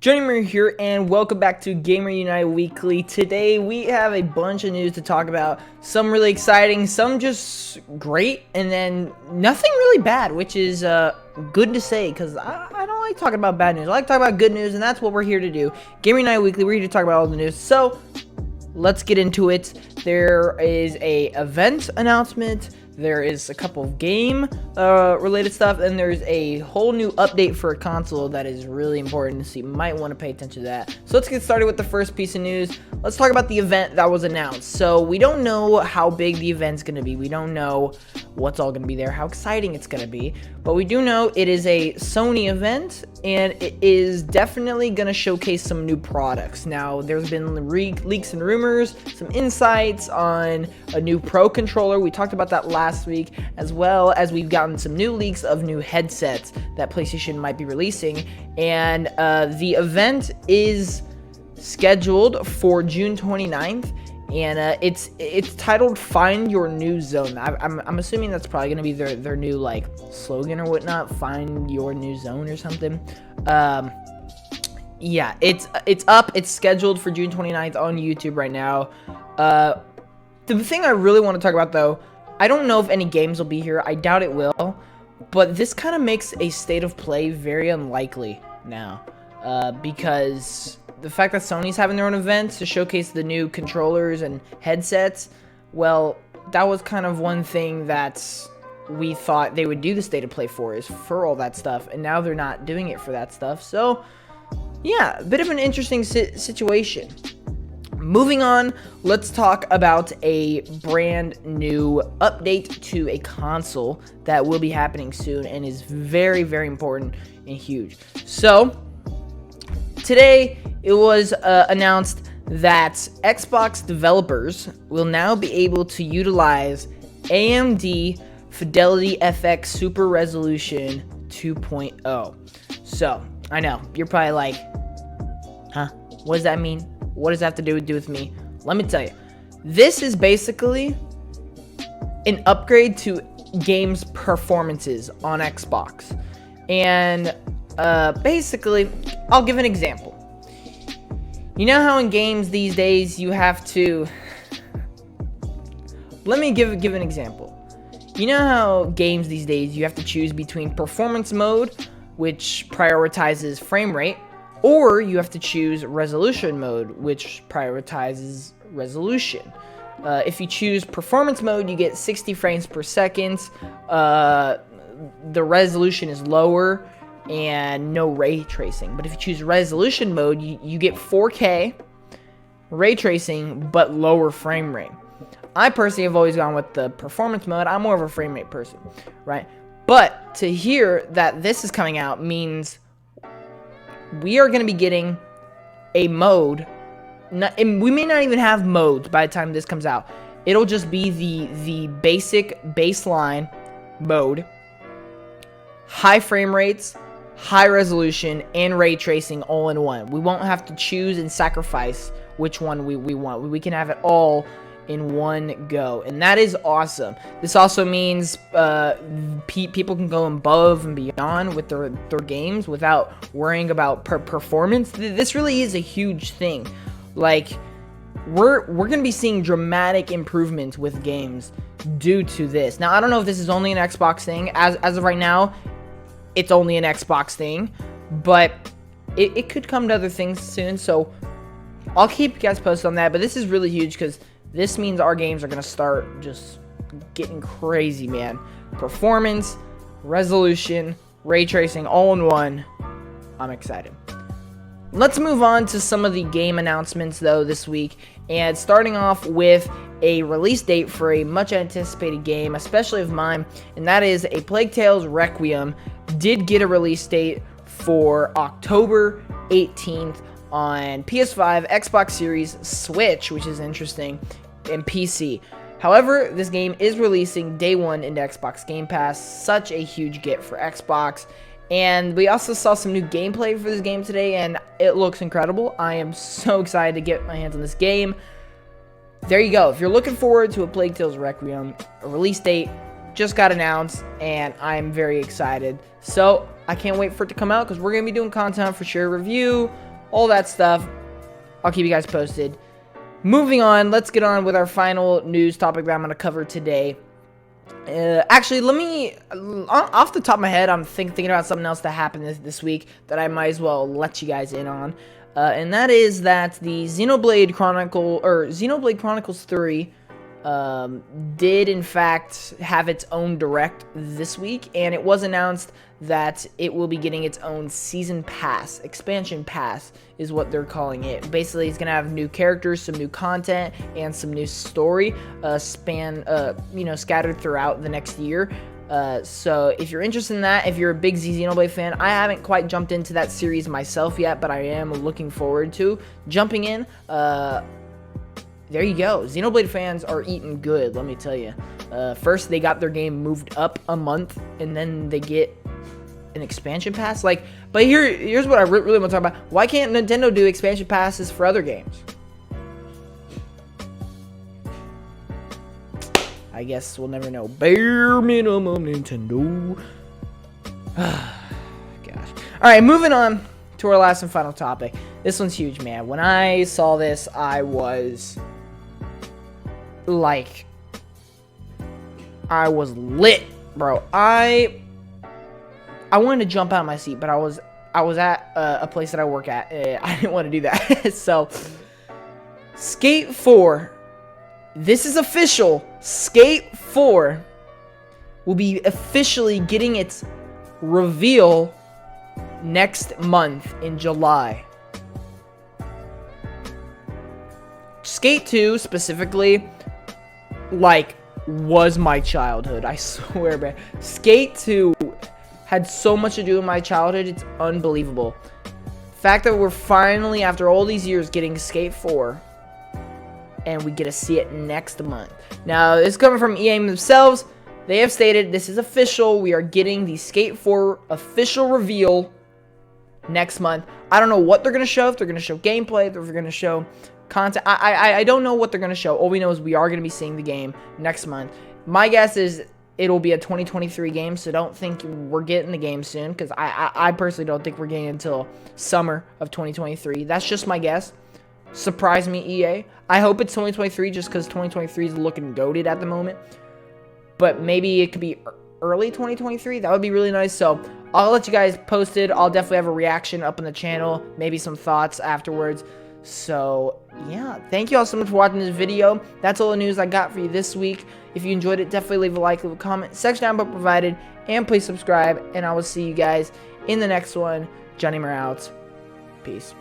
G.A.M.E.R here, and welcome back to Gamer United Weekly. Today we have a bunch of news to talk about. Some really exciting, some just great, and then nothing really bad, which is good to say, because I don't like talking about bad news. I like talking about good news, and that's what we're here to do. Gamer United Weekly, we're here to talk about all the news. So let's get into it. There is a event announcement. There is a couple of game related stuff, and there's a whole new update for a console that is really important, so you might want to pay attention to that. So let's get started with the first piece of news. Let's talk about the event that was announced. So we don't know how big the event's going to be. We don't know what's all going to be there, how exciting it's going to be, but we do know it is a Sony event, and it is definitely going to showcase some new products. Now, there's been leaks and rumors, some insights on a new Pro controller. We talked about that last week, as well as we've gotten some new leaks of new headsets that PlayStation might be releasing, and the event is scheduled for June 29th, and it's titled "Find Your New Zone." I'm assuming that's probably gonna be their new like slogan or whatnot. Find your new zone or something. Yeah, it's up. It's scheduled for June 29th on YouTube right now. The thing I really want to talk about, though, I don't know if any games will be here. I doubt it will, but this kind of makes a state of play very unlikely now, because the fact that Sony's having their own events to showcase the new controllers and headsets, well, that was kind of one thing that we thought they would do the state of play for, is for all that stuff, and now they're not doing it for that stuff. So yeah, a bit of an interesting situation. Moving on, let's talk about a brand new update to a console that will be happening soon and is very, very important and huge. So today it was announced that Xbox developers will now be able to utilize AMD Fidelity FX Super Resolution 2.0. So I know you're probably like, huh, what does that mean? What does that have to do with me? Let me tell you. This is basically an upgrade to games performances on Xbox. And basically, I'll give an example. You know how in games these days you have to... Let me give an example. You know how games these days you have to choose between performance mode, which prioritizes frame rate, or you have to choose resolution mode, which prioritizes resolution. If you choose performance mode, you get 60 frames per second. The resolution is lower and no ray tracing. But if you choose resolution mode, you get 4K ray tracing, but lower frame rate. I personally have always gone with the performance mode. I'm more of a frame rate person, right? But to hear that this is coming out means we are going to be getting a mode, and we may not even have modes by the time this comes out. It'll just be the basic baseline mode, high frame rates, high resolution, and ray tracing all in one. We won't have to choose and sacrifice which one we want. We can have it all in one go, and that is awesome. This also means people can go above and beyond with their games without worrying about performance. This really is a huge thing. Like, we're gonna be seeing dramatic improvements with games due to this. Now, I don't know if this is only an Xbox thing. As of right now, it's only an Xbox thing, but it could come to other things soon, so I'll keep you guys posted on that. But this is really huge, because this means our games are going to start just getting crazy, man. Performance, resolution, ray tracing, all in one. I'm excited. Let's move on to some of the game announcements, though, this week. And starting off with a release date for a much anticipated game, especially of mine, and that is A Plague Tale's Requiem. Did get a release date for October 18th. On PS5, Xbox Series, Switch, which is interesting, and PC. However, this game is releasing day one into Xbox Game Pass. Such a huge get for Xbox. And we also saw some new gameplay for this game today, and it looks incredible. I am so excited to get my hands on this game. There you go. If you're looking forward to A Plague Tale's Requiem, a release date just got announced, and I'm very excited. So I can't wait for it to come out, because we're going to be doing content for sure, review, all that stuff. I'll keep you guys posted. Moving on, let's get on with our final news topic that I'm going to cover today. Actually, let me, off the top of my head, I'm thinking about something else that happened this week that I might as well let you guys in on. And that is that the Xenoblade Chronicles 3 did in fact have its own direct this week, and it was announced that it will be getting its own season pass, expansion pass is what they're calling it. Basically, it's gonna have new characters, some new content, and some new story scattered throughout the next year. So if you're interested in that, if you're a big Xenoblade fan, I haven't quite jumped into that series myself yet, but I am looking forward to jumping in. There you go. Xenoblade fans are eating good, let me tell you. First, they got their game moved up a month, and then they get an expansion pass. But here's what I really want to talk about. Why can't Nintendo do expansion passes for other games? I guess we'll never know. Bare minimum, Nintendo. Gosh. Alright, moving on to our last and final topic. This one's huge, man. When I saw this, I was lit, bro. I wanted to jump out of my seat, but I was at a place that I work at. I didn't want to do that. So, Skate 4. This is official. Skate 4 will be officially getting its reveal next month in July. Skate 2 specifically, was my childhood. I swear, man. Skate 2 had so much to do with my childhood. It's unbelievable. The fact that we're finally, after all these years, getting Skate 4, and we get to see it next month. Now, this is coming from EA themselves. They have stated this is official. We are getting the Skate 4 official reveal next month. I don't know what they're going to show. If they're going to show gameplay, if they're going to show content. I don't know what they're going to show. All we know is we are going to be seeing the game next month. My guess is it'll be a 2023 game, so don't think we're getting the game soon, because I personally don't think we're getting it until summer of 2023. That's just my guess. Surprise me, EA. I hope it's 2023 just because 2023 is looking goated at the moment. But maybe it could be early 2023. That would be really nice. So I'll let you guys posted. I'll definitely have a reaction up on the channel. Maybe some thoughts afterwards. So yeah, thank you all so much for watching this video. That's all the news I got for you this week. If you enjoyed it, definitely leave a like, leave a comment. Section down below provided. And please subscribe. And I will see you guys in the next one. G.A.M.E.R out. Peace.